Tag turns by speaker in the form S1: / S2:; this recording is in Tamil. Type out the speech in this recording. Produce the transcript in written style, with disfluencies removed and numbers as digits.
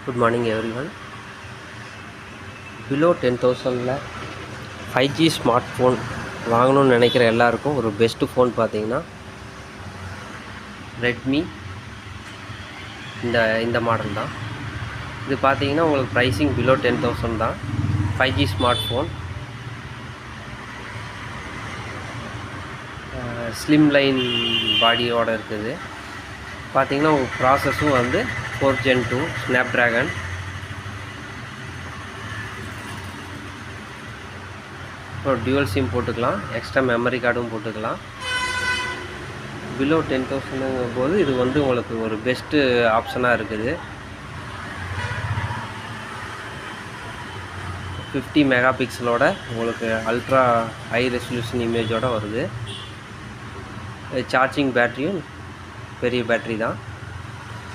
S1: Good morning everyone. பிலோ 10,000ல் 5G ஸ்மார்ட் ஃபோன் வாங்கணும்னு நினைக்கிற எல்லாருக்கும் ஒரு பெஸ்ட்டு ஃபோன் பார்த்தீங்கன்னா ரெட்மி இந்த மாடல் தான். இது பார்த்தீங்கன்னா உங்களுக்கு ப்ரைஸிங் பிலோ 10,000 தான். 5G smart phone, slim line பாடியோடு இருக்குது. பார்த்தீங்கன்னா உங்களுக்கு ப்ராசஸும் வந்து 4 Gen 2 ஸ்னாப்ட்ராகன். இப்போ டியூவல் சிம் போட்டுக்கலாம், எக்ஸ்ட்ரா மெமரி கார்டும் போட்டுக்கலாம். பிலோ 10,000ங்கும் போது இது வந்து உங்களுக்கு ஒரு பெஸ்ட்டு ஆப்ஷனாக இருக்குது. 50 மெகா பிக்சலோட உங்களுக்கு அல்ட்ரா ஹை ரெசல்யூஷன் இமேஜோடு வருது. சார்ஜிங் பேட்டரியும் பெரிய பேட்டரி தான்.